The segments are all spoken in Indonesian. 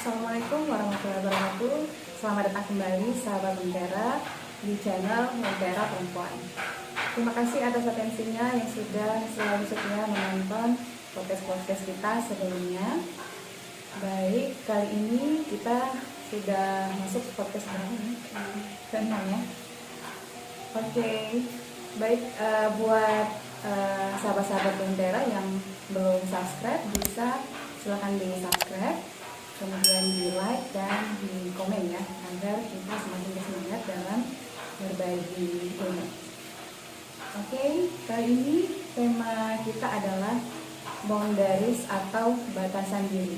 Assalamualaikum warahmatullahi wabarakatuh. Selamat datang kembali sahabat Lentera di channel Lentera Perempuan. Terima kasih atas atensinya yang sudah selalu setia menonton podcast kita sebelumnya. Baik, kali ini kita sudah masuk podcast ke-6 ya. Oke, baik, buat sahabat-sahabat Lentera yang belum subscribe, bisa silahkan di subscribe, kemudian di like dan di komen ya, agar kita semakin bersemangat dalam berbagi ilmu. Oke, kali ini tema kita adalah boundaries atau batasan diri.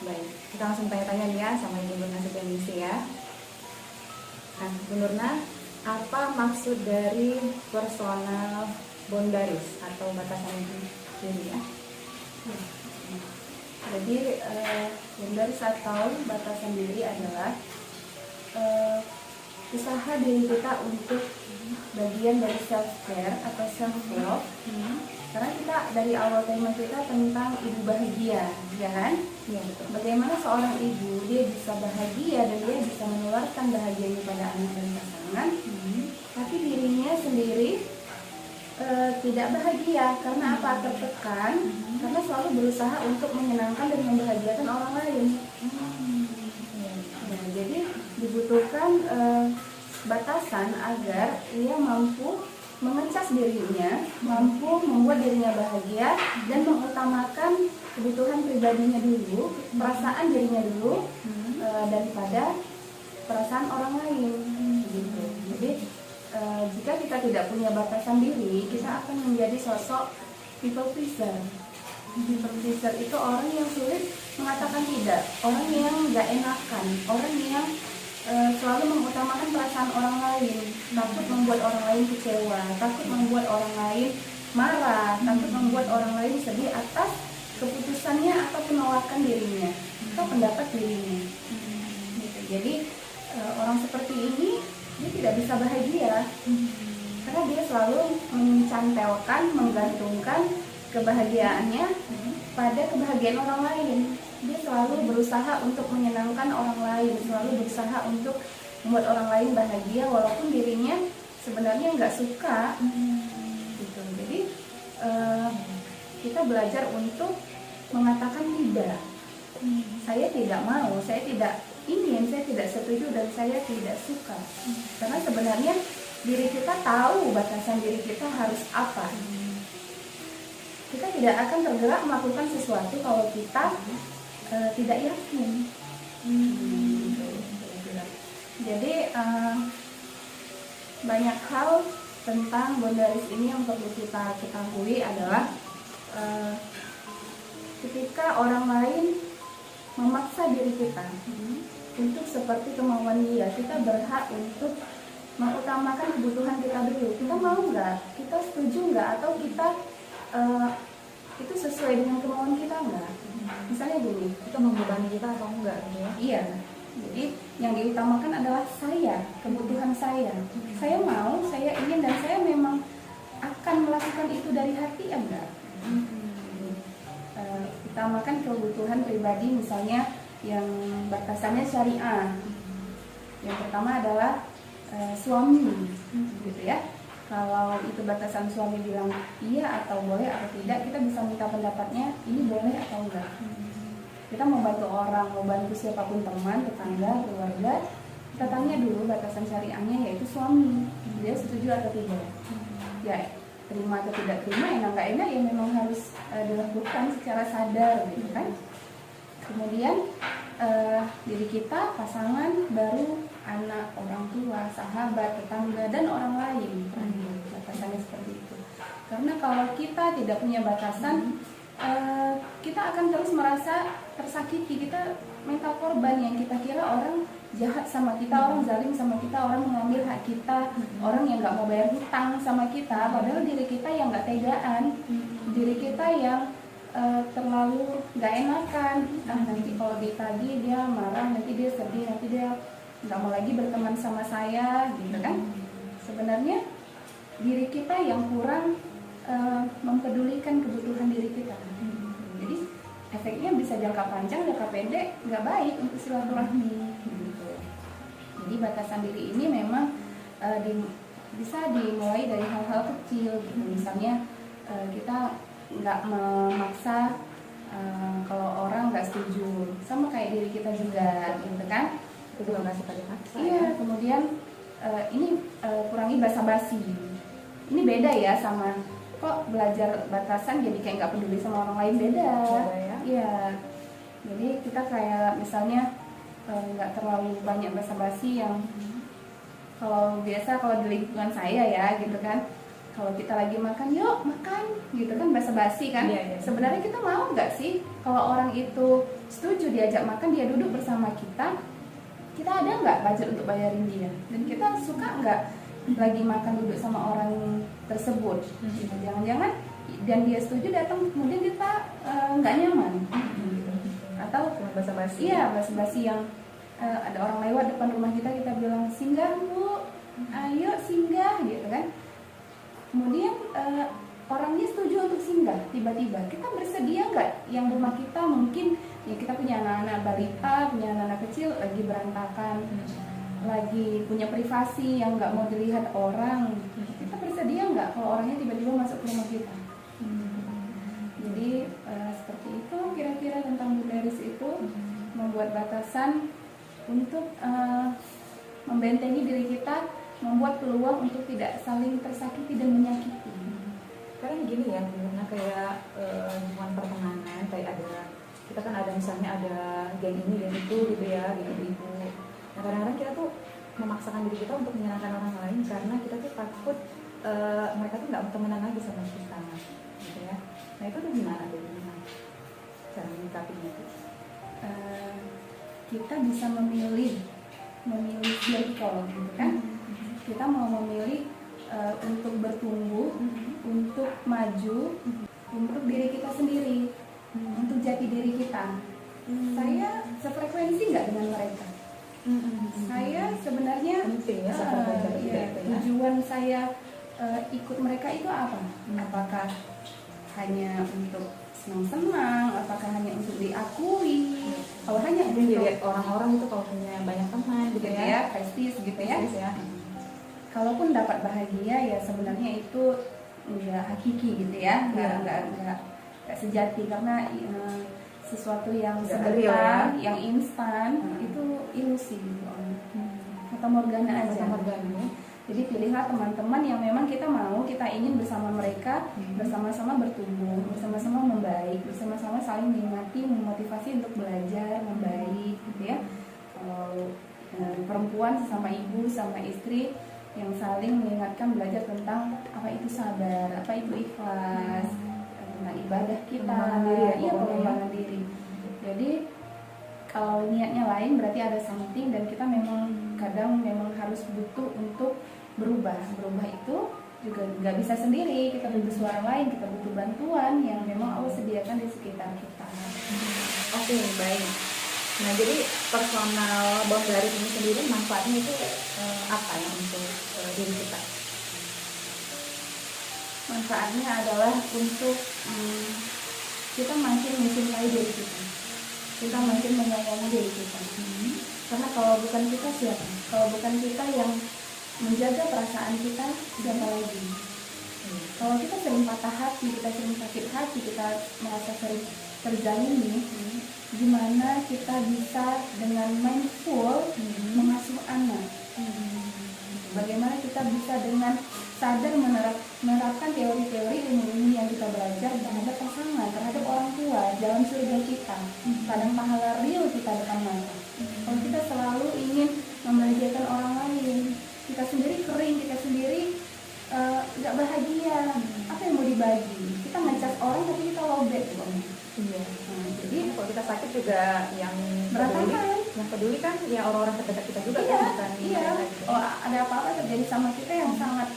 Baik, kita langsung tanya-tanya ya sama Ibu Nurna Supianisi ya. Nah, Ibu Nurna, apa maksud dari personal boundaries atau batasan diri ya? Jadi boundaries atau batasan diri adalah usaha diri kita untuk bagian dari self care atau self love. Karena kita dari awal tema kita tentang ibu bahagia, ya kan? Iya betul. Bagaimana seorang ibu dia bisa bahagia dan dia bisa menularkan bahagianya pada anak dan pasangan, tapi dirinya sendiri tidak bahagia. Karena apa? Tertekan, karena selalu berusaha untuk menyenangkan dan membahagiakan orang lain. Nah, jadi dibutuhkan batasan agar ia mampu mengecas dirinya, mampu membuat dirinya bahagia dan mengutamakan kebutuhan pribadinya dulu, perasaan dirinya dulu, daripada perasaan orang lain. Gitu. Jadi jika kita tidak punya batasan diri, kita akan menjadi sosok people pleaser. People pleaser itu orang yang sulit mengatakan tidak, orang yang gak enakan, orang yang selalu mengutamakan perasaan orang lain, takut membuat orang lain kecewa, takut membuat orang lain marah, takut membuat orang lain sedih atas keputusannya atau penolakan dirinya atau pendapat dirinya. Gitu. Jadi orang seperti ini dia tidak bisa bahagia karena dia selalu mencantelkan, menggantungkan kebahagiaannya pada kebahagiaan orang lain. Dia selalu berusaha untuk menyenangkan orang lain, selalu berusaha untuk membuat orang lain bahagia walaupun dirinya sebenarnya nggak suka. Gitu. Jadi kita belajar untuk mengatakan tidak. Saya tidak mau, saya tidak ingin, saya tidak setuju dan saya tidak suka. Karena sebenarnya diri kita tahu batasan diri kita harus apa. Kita tidak akan tergerak melakukan sesuatu kalau kita tidak yakin. Jadi banyak hal tentang boundaries ini yang perlu kita ketahui adalah ketika orang lain memaksa diri kita untuk seperti kemauan dia, kita berhak untuk mengutamakan kebutuhan kita dulu. Kita mau nggak? Kita setuju nggak? Atau kita itu sesuai dengan kemauan kita nggak? Misalnya gini, Itu membebani kita atau enggak gitu ya? iya. Jadi yang diutamakan adalah saya, kebutuhan saya. Saya mau, saya ingin dan saya memang akan melakukan itu dari hati ya enggak? Utamakan kebutuhan pribadi, misalnya yang batasannya syariah. Yang pertama adalah suami, gitu ya. Kalau itu batasan suami bilang iya atau boleh atau tidak, kita bisa minta pendapatnya, ini boleh atau enggak. Kita mau bantu orang, mau bantu siapapun, teman, tetangga, keluarga, kita tanya dulu batasan syariahnya, yaitu suami, dia setuju atau tidak. Ya, terima atau tidak terima, enak nggak enak ya memang harus dilakukan secara sadar, gitu kan. Kemudian diri kita, pasangan, baru anak, orang tua, sahabat, tetangga, dan orang lain. Batasannya seperti itu. Karena kalau kita tidak punya batasan, kita akan terus merasa tersakiti. Kita mental korban yang kita kira orang jahat sama kita, orang zalim sama kita, orang mengambil hak kita, orang yang nggak mau bayar hutang sama kita, padahal diri kita yang nggak tegaan, diri kita yang terlalu nggak enakan. Nanti kalau ditagih dia marah, nanti dia sedih, nanti dia nggak mau lagi berteman sama saya, gitu kan. Sebenarnya diri kita yang kurang mempedulikan kebutuhan diri kita. Jadi efeknya bisa jangka panjang, jangka pendek nggak baik untuk silaturahmi gitu. Jadi batasan diri ini memang bisa dimulai dari hal-hal kecil gitu. Misalnya kita nggak memaksa kalau orang nggak setuju, sama kayak diri kita juga gitu kan. Itu juga nggak suka dipaksa. Iya, kemudian ini kurangi basa-basi. Ini beda ya sama kok belajar batasan jadi kayak nggak peduli sama orang lain, beda. Ya? Iya. Jadi kita kayak misalnya nggak terlalu banyak basa-basi yang kalau biasa kalau di lingkungan saya ya gitu kan, kalau kita lagi makan yuk makan gitu kan basa-basi kan. Iya. Sebenarnya kita mau nggak sih kalau orang itu setuju diajak makan, dia duduk bersama kita ada nggak budget untuk bayarin dia, dan kita suka nggak lagi makan duduk sama orang tersebut. Jangan-jangan dan dia setuju datang kemudian kita nggak nyaman atau basa-basi. Iya, basa-basi yang ada orang lewat depan rumah kita bilang singgah bu, ayo singgah gitu kan. Kemudian orangnya setuju untuk singgah, tiba-tiba kita bersedia nggak yang rumah kita mungkin ya kita punya anak-anak balita, punya anak-anak kecil lagi berantakan, lagi punya privasi yang nggak mau dilihat orang, kita bersedia nggak kalau orangnya tiba-tiba masuk ke rumah kita? Jadi seperti itu kira-kira tentang Buteris itu, membuat batasan untuk membentengi diri kita, membuat peluang untuk tidak saling tersakiti dan menyakiti. Karena gini ya, karena kayak hubungan pertemanan, kayak kita kan ada misalnya ada geng ini geng itu gitu ya, gitu. Nah kadang-kadang kita tuh memaksakan diri kita untuk menyenangkan orang lain karena kita tuh takut mereka tuh nggak temenan lagi sama kita, gitu ya. Nah itu tuh gimana tuh, cara menyikapinya itu? Kita bisa memilih circle gitu kan. Kita mau memilih untuk bertumbuh, untuk maju, untuk diri kita sendiri, untuk jati diri kita. Saya sefrekuensi nggak dengan mereka? Saya sebenarnya tujuan saya ikut mereka itu apa? Apakah hanya untuk senang-senang? Apakah hanya untuk diakui? Kalau hanya untuk dilihat orang-orang itu kalau punya banyak teman gitu ya, prestis gitu ya. ya. Kalaupun dapat bahagia ya sebenarnya itu nggak hakiki gitu ya, nggak sejati, karena sesuatu yang sebentar, yang instan itu ilusi gitu. Fata morgana aja. Jadi pilihlah teman-teman yang memang kita mau, kita ingin bersama mereka, bersama-sama bertumbuh, bersama-sama membaik, bersama-sama saling menikmati, memotivasi untuk belajar membaik gitu ya. Kalau perempuan sesama ibu sama istri yang saling mengingatkan, belajar tentang apa itu sabar, apa itu ikhlas, tentang ibadah kita, pengembangan diri. Jadi kalau niatnya lain berarti ada something, dan kita memang kadang memang harus butuh untuk berubah itu juga nggak bisa sendiri, kita butuh suara lain, kita butuh bantuan yang memang Allah sediakan di sekitar kita. Oke, baik. Nah jadi personal boundaries ini sendiri manfaatnya itu apa ya untuk diri kita? Manfaatnya adalah untuk kita makin mencintai diri kita makin menyayangi diri kita. Karena kalau bukan kita siapa? Kalau bukan kita yang menjaga perasaan kita, siapa lagi? Kalau kita sering patah hati, kita sering sakit hati, kita merasa sering terzalimi, gimana kita bisa dengan mindful mengasuh anak? Bagaimana kita bisa dengan sadar menerapkan teori-teori ilmu-ilmu yang kita belajar terhadap pasangan, terhadap orang tua, dalam surga kita, kadang pahala real kita depan mata. Kalau kita selalu ingin membahagiakan orang lain, kita sendiri kering, kita sendiri nggak bahagia, apa yang mau dibagi? Kita ngecas orang tapi kita lobet kok. Iya. Jadi kalau kita sakit juga yang peduli kan ya orang-orang terdekat kita juga. Iya. Oh, ada apa-apa terjadi sama kita yang sangat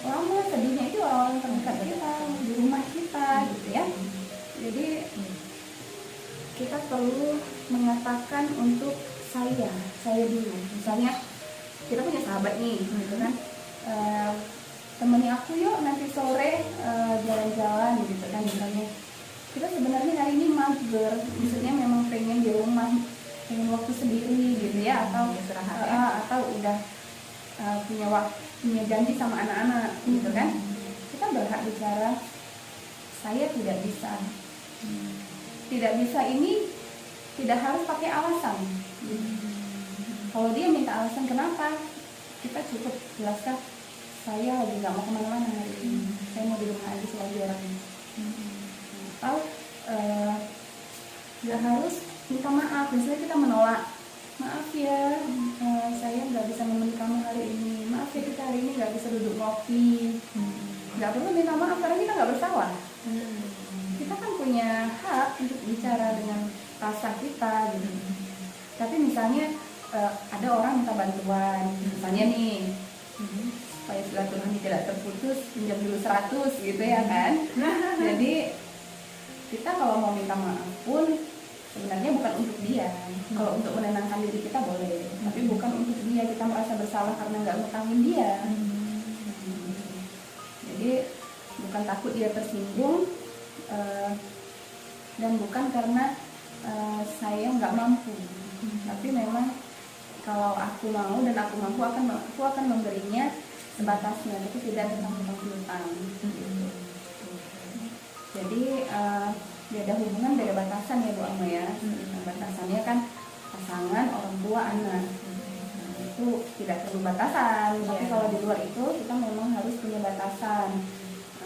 lama, sedihnya itu orang terdekat kita, di rumah kita gitu ya. Jadi kita perlu mengatakan untuk saya dulu. Misalnya kita punya sahabat nih, gitu kan, temani aku yuk nanti sore jalan-jalan gitu kan. Misalnya kita sebenarnya hari ini mager, maksudnya memang pengen di rumah, pengen waktu sendiri gitu ya, atau istirahat ya. atau udah punya janji sama anak-anak gitu kan, kita berhak bicara saya tidak bisa. Tidak bisa ini tidak harus pakai alasan. Kalau dia minta alasan kenapa, kita cukup jelaskan saya lagi nggak mau kemana-mana hari ini, saya mau di rumah aja sewajarnya. Atau nggak harus minta maaf, misalnya kita menolak, maaf ya saya nggak bisa menemani kamu hari ini, maaf ya kita hari ini nggak bisa duduk ngopi. Nggak perlu minta maaf karena kita nggak bersalah. Kita kan punya hak untuk bicara dengan rasa kita gitu. Tapi misalnya ada orang minta bantuan, misalnya nih supaya silaturahmi tidak terputus, pinjam dulu 100 gitu ya kan. Jadi kita kalau mau minta maaf pun sebenarnya bukan untuk dia. Kalau untuk menenangkan diri kita boleh, tapi bukan untuk dia, kita merasa bersalah karena nggak ngutangin dia. Jadi bukan takut dia tersinggung, dan bukan karena saya nggak mampu, tapi memang kalau aku mau dan aku mampu aku akan memberinya sebatasnya, tapi tidak tentang hutang. Jadi beda hubungan, beda batasan ya Bu Ama ya. Batasannya kan pasangan, orang tua, anak. Itu tidak perlu batasan, tapi kalau di luar itu kita memang harus punya batasan.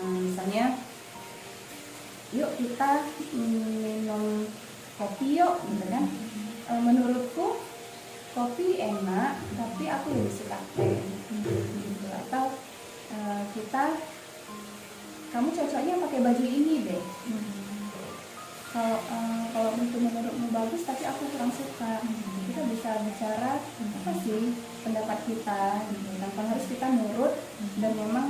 Misalnya, yuk kita minum kopi yuk, gitu kan. Menurutku kopi enak, tapi aku lebih suka teh. Gitu. Atau kamu cocoknya pakai baju ini deh. Kalau menurutmu bagus, tapi aku kurang suka. Kita bisa bicara apa sih pendapat kita, gitu. Tanpa harus kita nurut dan memang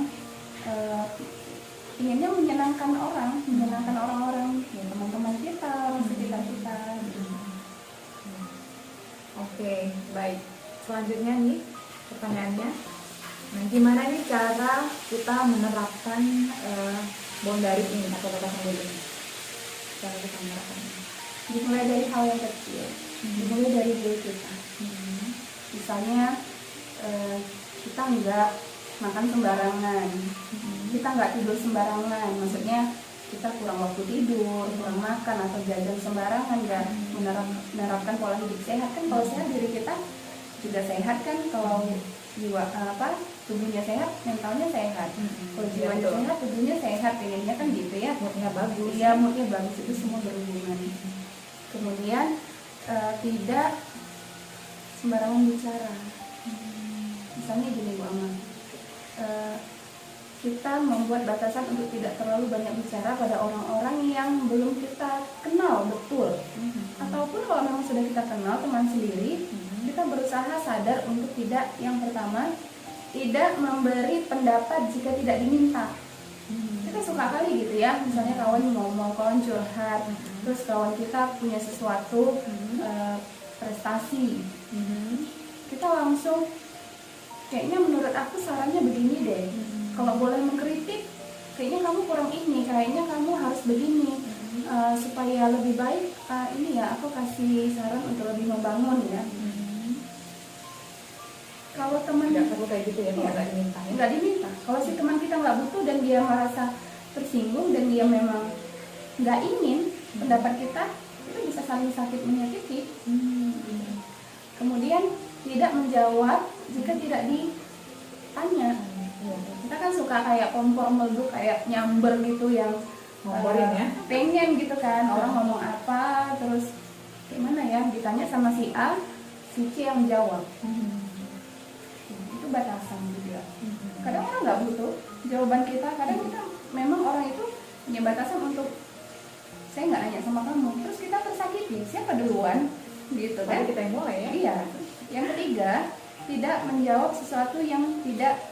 inginnya menyenangkan orang-orang, ya, teman-teman kita, orang sekitar kita. Oke, baik. Selanjutnya nih pertanyaannya, nah gimana nih cara kita menerapkan boundary ini atau batasan diri ini? Cara kita menerapkannya. Dimulai dari hal yang kecil, dimulai dari diri kita. Misalnya kita nggak makan sembarangan, kita nggak tidur sembarangan, maksudnya kita kurang waktu tidur, kurang makan atau jajan sembarangan, nggak menerapkan pola hidup sehat. Kan kalau sehat diri kita juga sehat kan, kalau jiwa tubuhnya sehat, mentalnya sehat. Kalau jiwanya sehat, tubuhnya sehat, pengennya kan gitu ya, Moodnya bagus. Iya, moodnya bagus, itu semua berhubungan. Kemudian tidak sembarangan bicara. Misalnya gini Bu Ama, kita membuat batasan untuk tidak terlalu banyak bicara pada orang-orang yang belum kita kenal betul. Ataupun kalau memang sudah kita kenal, teman sendiri, kita berusaha sadar untuk tidak, yang pertama, tidak memberi pendapat jika tidak diminta. Kita suka kali gitu ya, misalnya kawan ngomong, kawan curhat, terus kawan kita punya sesuatu prestasi, kita langsung kayaknya menurut aku sarannya begini deh, kalau boleh mengkritik kayaknya kamu kurang ini, kayaknya kamu harus begini, supaya lebih baik, ini ya aku kasih saran untuk lebih membangun ya. Kalau teman Nggak perlu kayak gitu ya, kalau nggak diminta ya. nggak diminta, kalau si teman kita nggak butuh dan dia merasa tersinggung dan dia memang nggak ingin pendapat kita, itu bisa saling sakit menyakiti. Kemudian tidak menjawab jika tidak ditanya. Kita kan suka kayak kompor meleduk, kayak nyamber gitu, yang Ngomporin ya. pengen gitu kan, orang ngomong apa terus gimana ya, ditanya sama si A, si C yang jawab. Itu batasan juga. Kadang orang nggak butuh jawaban kita, kadang kita memang orang itu punya batasan untuk saya nggak nanya sama kamu, terus kita tersakiti, siapa duluan gitu kan. Tapi kita yang mulai ya. Iya. Yang ketiga, tidak menjawab sesuatu yang tidak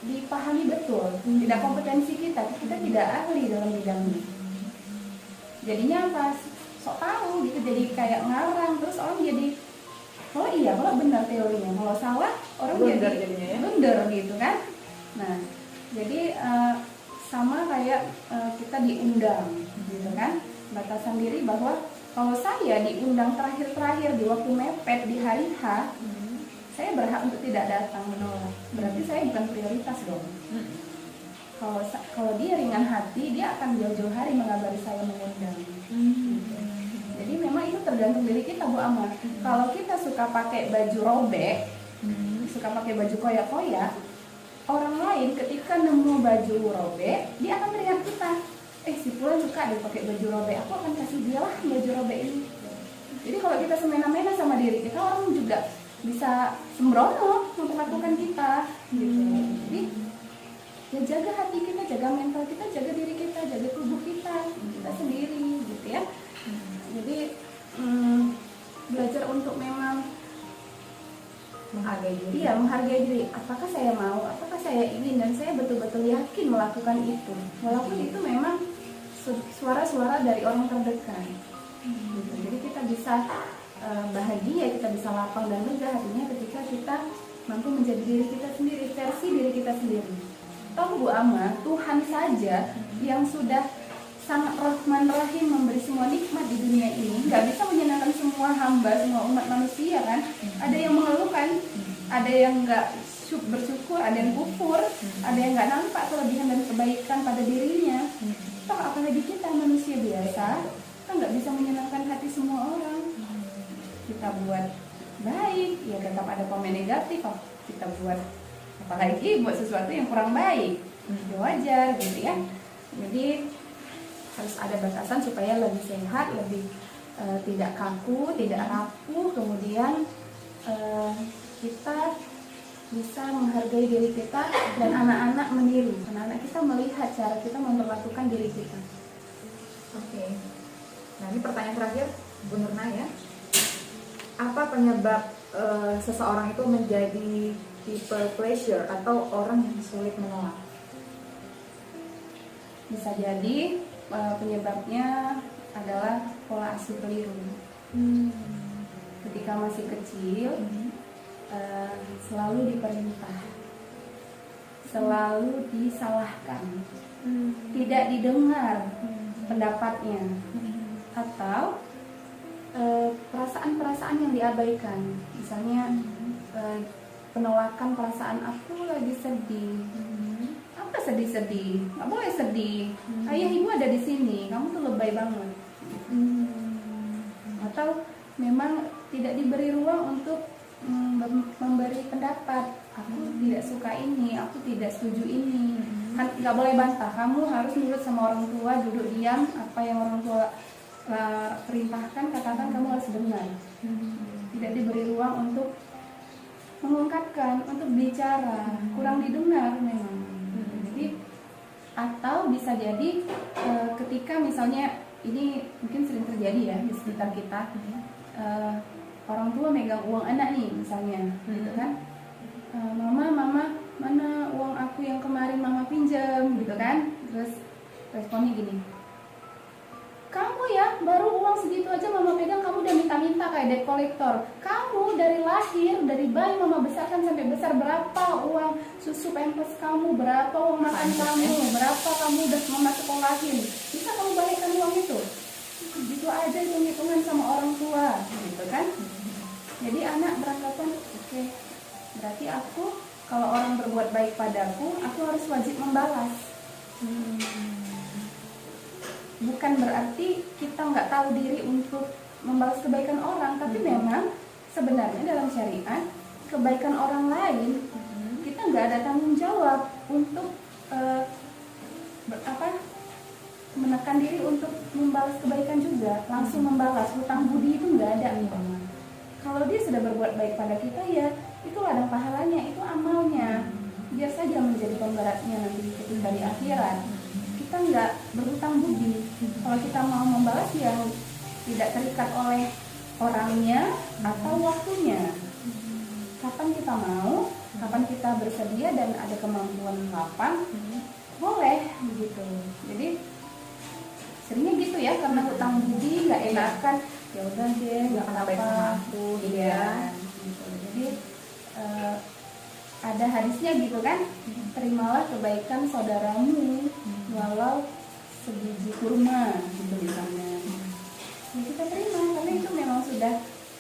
dipahami betul, tidak kompetensi kita tidak ahli dalam bidangnya. Jadinya apa? Sok tahu gitu, jadi kayak ngarang, terus orang jadi oh iya, kalau benar teorinya, kalau salah orang Blunder jadi jadinya ya. blunder gitu kan. Nah, jadi sama kayak kita diundang gitu kan, batasan diri bahwa Kalau saya diundang terakhir-terakhir di waktu mepet di hari H, saya berhak untuk tidak datang, menolak. Berarti saya bukan prioritas dong. Kalau dia ringan hati, dia akan jauh-jauh hari mengabari saya mengundang. Jadi memang itu tergantung diri kita, Bu Amar. Kalau kita suka pakai baju robek, suka pakai baju koyak-koyak, orang lain ketika nemu baju robek, dia akan melihat kita. Si Fulan suka deh pakai baju robek, aku akan kasih dia lah baju robek ini. Jadi kalau kita semena-mena sama diri kita, orang juga bisa sembrono memperlakukan kita gitu. Jadi ya jaga hati kita, jaga mental kita, jaga diri kita, jaga tubuh kita sendiri gitu ya. Jadi belajar untuk memang Menghargai diri. iya, menghargai diri. Apakah saya mau, apakah saya ingin, dan saya betul-betul yakin melakukan itu, walaupun itu memang suara-suara dari orang terdekat gitu. Jadi kita bisa bahagia, kita bisa lapang dan lega hatinya ketika kita mampu menjadi diri kita sendiri, versi diri kita sendiri. Tahu Bu Ama, Tuhan saja yang sudah sangat Rahman Rahim memberi semua nikmat di dunia ini, nggak bisa menyenangkan semua hamba, semua umat manusia kan. Ada yang mengeluh kan, ada yang nggak bersyukur, ada yang kufur, ada yang nggak nampak kelebihan dan kebaikan pada dirinya. Toh apalagi kita manusia biasa, kita nggak bisa menyenangkan hati semua orang. Kita buat baik, ya tetap ada komen negatif. Kita buat apalagi buat sesuatu yang kurang baik, ya wajar gitu ya. Jadi harus ada batasan supaya lebih sehat, lebih tidak kaku, tidak rapuh. Kemudian kita bisa menghargai diri kita dan anak-anak meniru. Anak-anak kita melihat cara kita memperlakukan diri kita. Oke. Nah ini pertanyaan terakhir, Bu Nurna ya. Apa penyebab seseorang itu menjadi people pleasure atau orang yang sulit menolak? Bisa jadi penyebabnya adalah pola asuh keliru. Ketika masih kecil, selalu diperintah, selalu disalahkan, tidak didengar pendapatnya, atau perasaan-perasaan yang diabaikan. Misalnya penolakan perasaan, aku lagi sedih. Apa sedih-sedih? Nggak boleh sedih. Ayah ibu ada di sini, kamu tuh lebay banget. Atau memang tidak diberi ruang untuk memberi pendapat. Aku tidak suka ini, aku tidak setuju ini. Kan nggak boleh bantah. Kamu harus nurut sama orang tua, duduk diam. Apa yang orang tua perintahkan, katakan, kamu harus dengar. Tidak diberi ruang untuk mengungkapkan, untuk bicara. Kurang didengar memang. Jadi atau bisa jadi ketika misalnya ini mungkin sering terjadi ya di sekitar kita. Orang tua megang uang anak nih misalnya, gitu kan? Mama, mana uang aku yang kemarin mama pinjam, gitu kan? Terus responnya gini, kamu ya baru uang segitu aja mama pegang, kamu udah minta-minta kayak debt collector. Kamu dari lahir, dari bayi mama besarkan sampai besar, berapa uang susu pampers kamu, berapa uang makan kamu, berapa kamu udah mama sekolahin, bisa kamu balikkan uang itu? Gitu aja hitung-hitungan sama orang tua, gitu kan? Jadi anak beranggapan, oke, berarti aku kalau orang berbuat baik padaku, aku harus wajib membalas. Bukan berarti kita nggak tahu diri untuk membalas kebaikan orang, tapi memang sebenarnya dalam syariat kebaikan orang lain kita nggak ada tanggung jawab untuk menekan diri untuk membalas kebaikan juga, langsung membalas. Hutang budi itu nggak ada memang. Kalau dia sudah berbuat baik pada kita, ya itu ladang pahalanya, itu amalnya. Biar saja menjadi pemberatnya nanti ketika di akhirat. Kita nggak berhutang budi. Kalau kita mau membalas yang tidak terikat oleh orangnya atau waktunya. Kapan kita mau, kapan kita bersedia dan ada kemampuan kapan, boleh begitu. Jadi seringnya gitu ya, karena hutang budi nggak enakan, ya udah deh nggak Karena baik sama apa-apa aku, gitu ya. ya. Gitu. Jadi ada hadisnya gitu kan, terimalah kebaikan saudaramu walau sebiji kurma gitu misalnya. ya kita terima karena itu memang sudah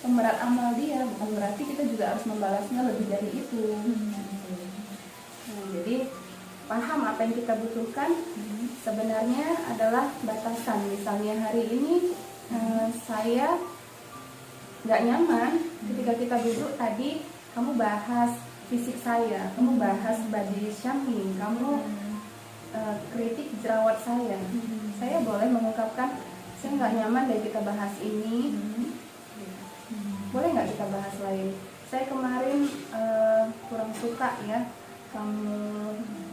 pemberat amal dia, bukan berarti kita juga harus membalasnya lebih dari itu. Nah, jadi paham apa yang kita butuhkan sebenarnya adalah batasan. Misalnya hari ini saya nggak nyaman ketika kita duduk tadi, kamu bahas fisik saya, kamu bahas body shaming, kamu kritik jerawat saya. Saya boleh mengungkapkan, saya nggak nyaman dari kita bahas ini. Boleh nggak kita bahas lain? Saya kemarin kurang suka ya kamu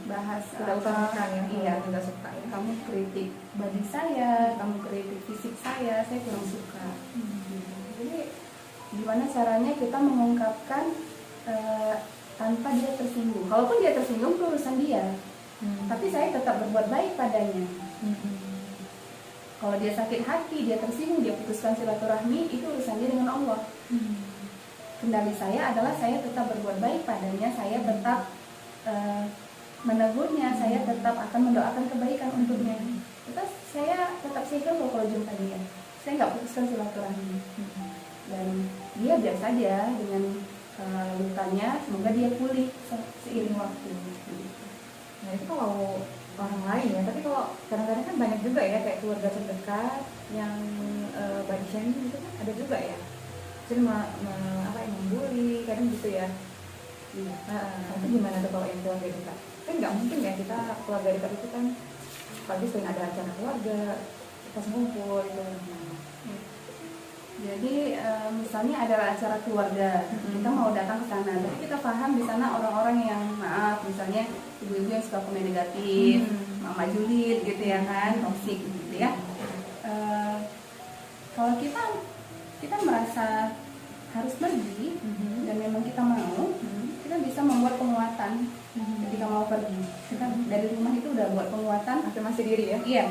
bahas Tidak utamakan ya, iya, tidak suka ya. kamu kritik body saya, kamu kritik fisik saya kurang suka. Jadi gimana caranya kita mengungkapkan tanpa dia tersinggung. Kalaupun dia tersinggung itu urusan dia, tapi saya tetap berbuat baik padanya. Kalau dia sakit hati, dia tersinggung, dia putuskan silaturahmi, itu urusannya dengan Allah. Kendali saya adalah saya tetap berbuat baik padanya, saya tetap menegurnya, saya tetap akan mendoakan kebaikan untuknya. Terus saya tetap sihir kalau jumpa dia. Saya nggak putuskan silaturahmi. Dan dia biasa saja dengan lukanya, semoga dia pulih seiring waktu. Nah itu kalau orang lain ya, tapi kalau kadang-kadang kan banyak juga ya kayak keluarga terdekat yang body shaming itu kan ada juga ya. Jadi membuli kadang gitu ya. Itu gimana tuh kalau yang keluarga dekat? Kan nggak mungkin ya kita keluarga dekat itu kan pagi sering ada acara keluarga, pas ngumpul gitu. Jadi misalnya ada acara keluarga, kita mau datang ke sana, tapi kita paham di sana orang-orang yang maaf, misalnya ibu-ibu yang suka komen negatif, mama julid gitu ya kan, toksik gitu ya. Kalau kita merasa harus pergi dan memang kita mau, kita bisa membuat penguatan ketika mau pergi. Kita dari rumah itu udah buat penguatan Afirmasi diri ya. Iya.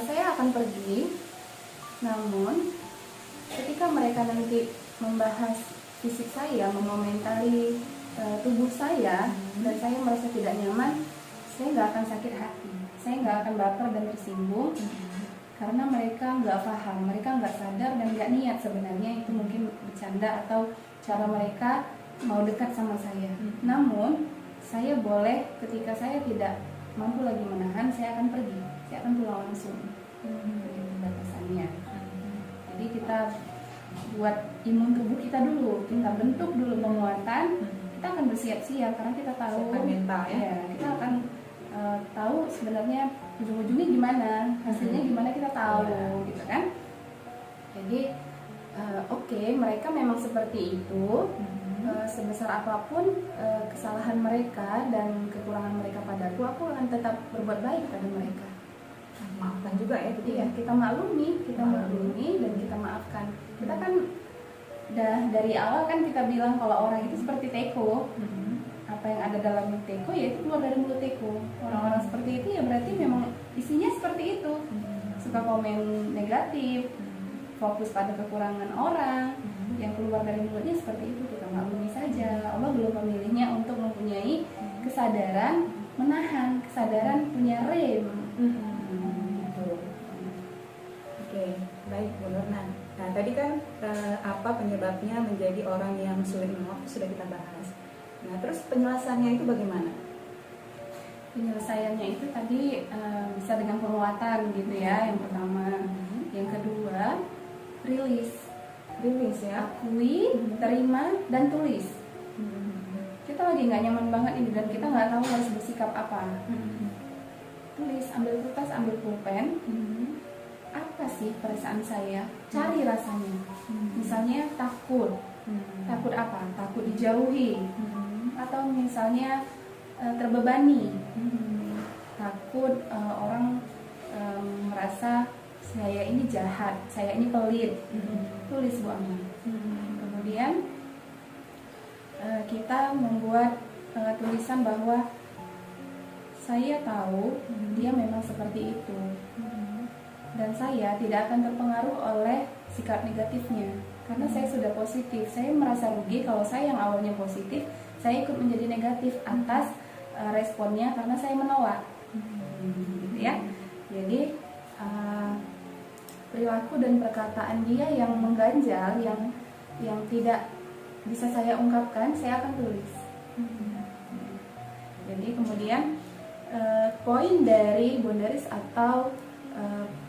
Saya akan pergi. Namun ketika mereka nanti membahas fisik saya, mengomentari tubuh saya, dan saya merasa tidak nyaman, saya nggak akan sakit hati, saya nggak akan baper dan tersinggung, karena mereka nggak paham, mereka nggak sadar dan nggak niat sebenarnya itu mungkin bercanda atau cara mereka mau dekat sama saya. Namun saya boleh ketika saya tidak mampu lagi menahan, saya akan pergi, saya akan pulang langsung. Batasannya. Jadi kita buat imun tubuh kita dulu, kita bentuk dulu penguatan, kita akan bersiap-siap karena kita tahu mental ya. Kita akan tahu sebenarnya ujung-ujungnya gimana, hasilnya gimana kita tahu gitu kan. Jadi oke, mereka memang seperti itu. Sebesar apapun kesalahan mereka dan kekurangan mereka padaku, aku akan tetap berbuat baik pada mereka. Maafkan juga ya, Jadi ya kita maklumi dan kita maafkan. Kita kan dari awal kan kita bilang kalau orang itu seperti teko. Apa yang ada dalam teko ya itu keluar dari mulut teko. Orang-orang seperti itu ya berarti memang isinya seperti itu. Suka komen negatif, fokus pada kekurangan orang, yang keluar dari mulutnya seperti itu. Kita maklumi saja. Allah belum memilihnya untuk mempunyai kesadaran menahan, kesadaran punya rem. Oke, baik Bu Nur. Nah, tadi kan apa penyebabnya menjadi orang yang sulit menolak sudah kita bahas. Nah, terus penyelesaiannya itu bagaimana? Penyelesaiannya itu tadi bisa dengan penguatan gitu ya, yang pertama. Yang kedua, rilis ya, akui, terima, dan tulis. Kita lagi nggak nyaman banget ini dan kita nggak tahu harus bersikap apa. Tulis, ambil kertas, ambil pulpen. Apa sih perasaan saya? Cari rasanya. Misalnya takut. Takut apa? Takut dijauhi. Atau misalnya terbebani. Takut orang merasa saya ini jahat, saya ini pelit. Tulis Bu Amal. Kemudian kita membuat tulisan bahwa saya tahu dia memang seperti itu. Dan saya tidak akan terpengaruh oleh sikap negatifnya karena saya sudah positif. Saya merasa rugi kalau saya yang awalnya positif, saya ikut menjadi negatif atas responnya karena saya menolak, gitu ya. Jadi perilaku dan perkataan dia yang mengganjal, yang tidak bisa saya ungkapkan, saya akan tulis. Jadi kemudian poin dari boundaries atau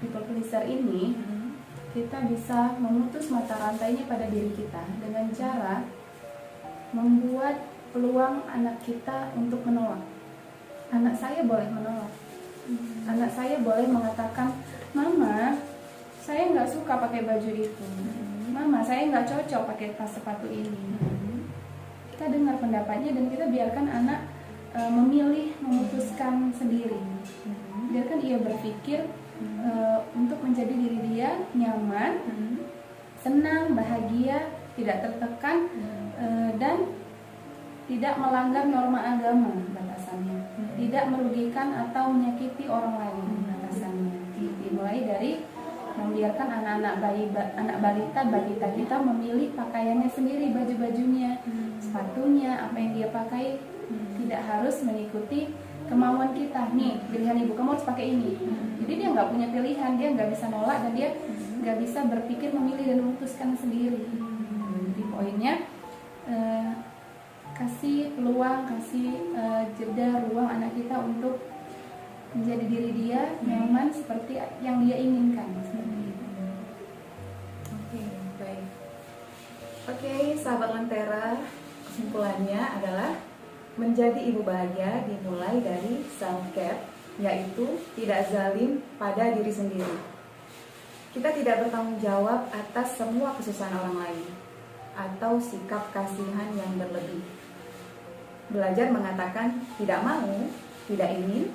people pleaser ini, kita bisa memutus mata rantainya pada diri kita dengan cara membuat peluang anak kita untuk menolak. Anak saya boleh menolak. Anak saya boleh mengatakan, "Mama, saya nggak suka pakai baju itu. Mama, saya nggak cocok pakai tas sepatu ini." Kita dengar pendapatnya dan kita biarkan anak memilih, memutuskan sendiri. Biarkan ia berpikir untuk menjadi diri dia nyaman, senang, bahagia, tidak tertekan, dan tidak melanggar norma agama batasannya, tidak merugikan atau menyakiti orang lain batasannya. Dimulai dari membiarkan anak balita kita memilih pakaiannya sendiri, baju-bajunya, sepatunya, apa yang dia pakai, tidak harus mengikuti kemauan kita. Nih, pilihan ibu, kamu harus pakai ini. Jadi dia nggak punya pilihan, dia nggak bisa nolak dan dia nggak bisa berpikir, memilih dan memutuskan sendiri. Jadi poinnya kasih peluang, kasih jeda, ruang anak kita untuk menjadi diri dia, nyaman seperti yang dia inginkan. Oke, sahabat Lentera, kesimpulannya adalah menjadi ibu bahagia dimulai dari self-care, yaitu tidak zalim pada diri sendiri. Kita tidak bertanggung jawab atas semua kesusahan orang lain atau sikap kasihan yang berlebih. Belajar mengatakan tidak mau, tidak ingin,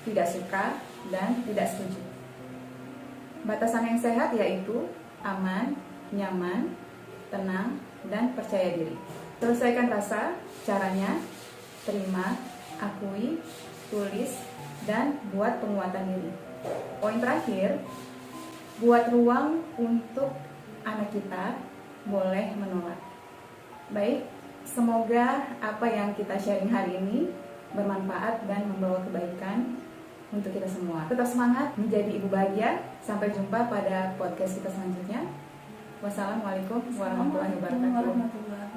tidak suka, dan tidak setuju. Batasan yang sehat yaitu aman, nyaman, tenang, dan percaya diri. Selesaikan rasa, caranya terima, akui, tulis, dan buat penguatan diri. Poin terakhir, buat ruang untuk anak kita boleh menolak. Baik, semoga apa yang kita sharing hari ini bermanfaat dan membawa kebaikan untuk kita semua. Tetap semangat menjadi ibu bahagia. Sampai jumpa pada podcast kita selanjutnya. Wassalamualaikum warahmatullahi wabarakatuh.